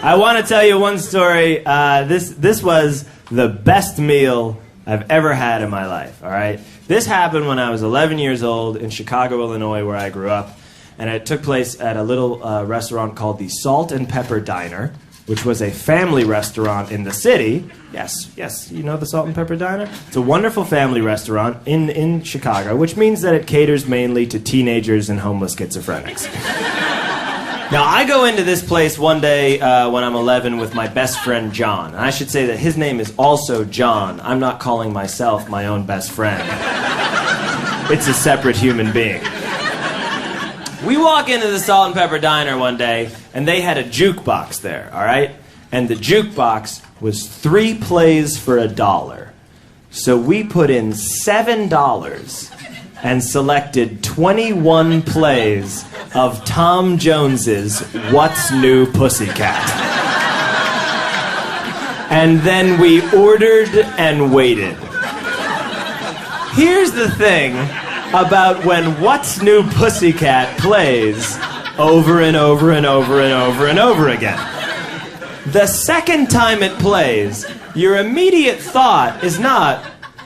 I want to tell you one story. This was the best meal I've ever had in my life, all right? This happened when I was 11 years old in Chicago, Illinois, where I grew up. And it took place at a little restaurant called the Salt and Pepper Diner, which was a family restaurant in the city. Yes, you know the Salt and Pepper Diner? It's a wonderful family restaurant in Chicago, which means that it caters mainly to teenagers and homeless schizophrenics. Now, I go into this place one day when I'm 11 with my best friend, John. And I should say that his name is also John. I'm not calling myself my own best friend. It's a separate human being. We walk into the Salt and Pepper Diner one day, and they had a jukebox there, all right? And the jukebox was 3 plays for $1. So we put in $7 and selected 21 plays of Tom Jones's What's New Pussycat. And then we ordered and waited. Here's the thing about when What's New Pussycat plays over and over and over and over and over again. The second time it plays, your immediate thought is not,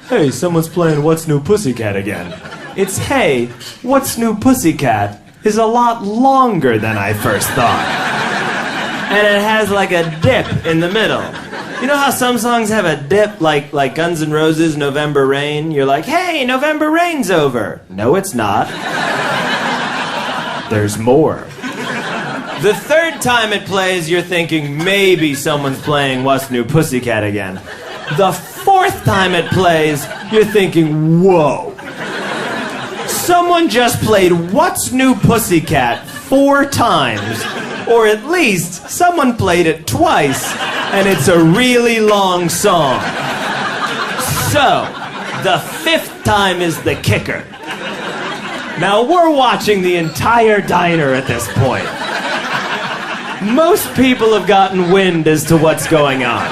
hey, someone's playing What's New Pussycat again. It's, hey, What's New Pussycat is a lot longer than I first thought. And it has like a dip in the middle. You know how some songs have a dip, like Guns N' Roses' November Rain? You're like, hey, November Rain's over. No, it's not. There's more. The third time it plays, you're thinking maybe someone's playing What's New Pussycat again. The fourth time it plays, you're thinking, whoa. Someone just played What's New Pussycat 4 times, or at least someone played it twice, and it's a really long song. So, the 5th time is the kicker. Now, we're watching the entire diner at this point. Most people have gotten wind as to what's going on.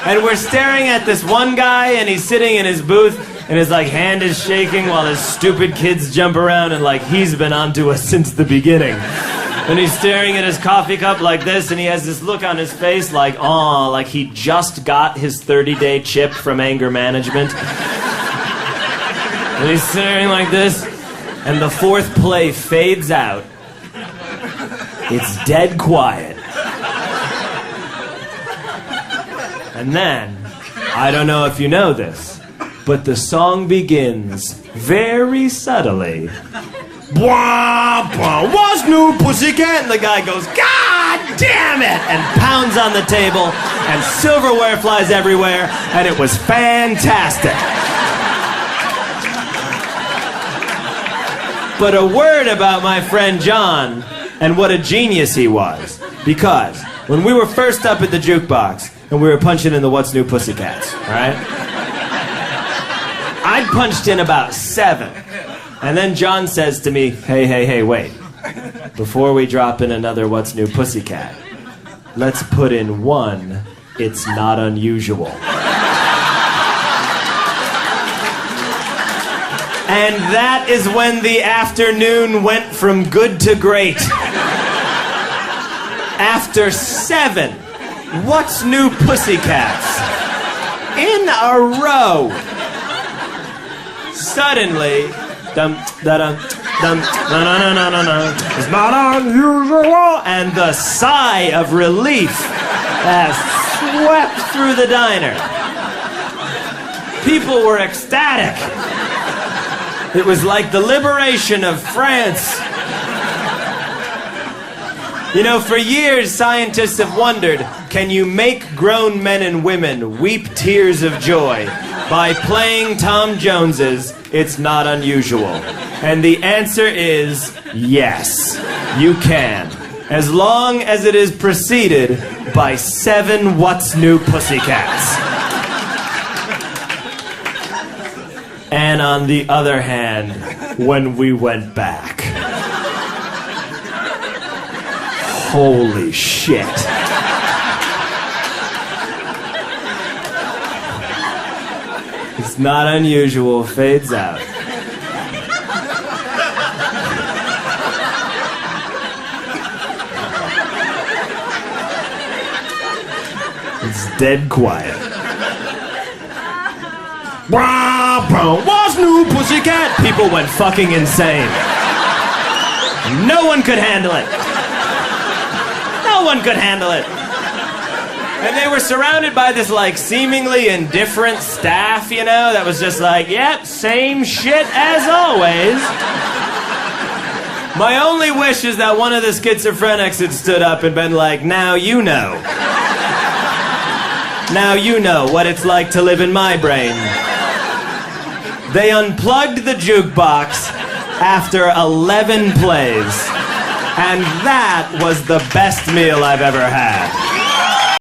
And we're staring at this one guy, and he's sitting in his booth, and his hand is shaking while his stupid kids jump around, and he's been onto us since the beginning. And he's staring at his coffee cup like this, and he has this look on his face like he just got his 30-day chip from anger management. And he's staring like this, and the 4th play fades out. It's dead quiet. And then, I don't know if you know this, but the song begins very subtly. Blah, blah, what's new, pussycat? And the guy goes, God damn it! And pounds on the table, and silverware flies everywhere, and it was fantastic. But a word about my friend John and what a genius he was. Because when we were first up at the jukebox, and we were punching in the What's New Pussycats, all right? I'd punched in about 7. And then John says to me, hey, wait. Before we drop in another What's New Pussycat, let's put in one It's Not Unusual. And that is when the afternoon went from good to great. After 7 What's New Pussycats in a row, suddenly, dum da dum dum na na na na na, it's not unusual, and the sigh of relief has swept through the diner. People were ecstatic. It was like the liberation of France. You know, for years, scientists have wondered, can you make grown men and women weep tears of joy by playing Tom Jones's It's Not Unusual? And the answer is yes, you can. As long as it is preceded by 7 What's New Pussycats. And on the other hand, when we went back, holy shit. It's Not Unusual fades out. It's dead quiet. What's new, pussycat? People went fucking insane. No one could handle it. No one could handle it. And they were surrounded by this, like, seemingly indifferent staff, you know, that was just like, yep, same shit as always. My only wish is that one of the schizophrenics had stood up and been like, now you know. Now you know what it's like to live in my brain. They unplugged the jukebox after 11 plays. And that was the best meal I've ever had.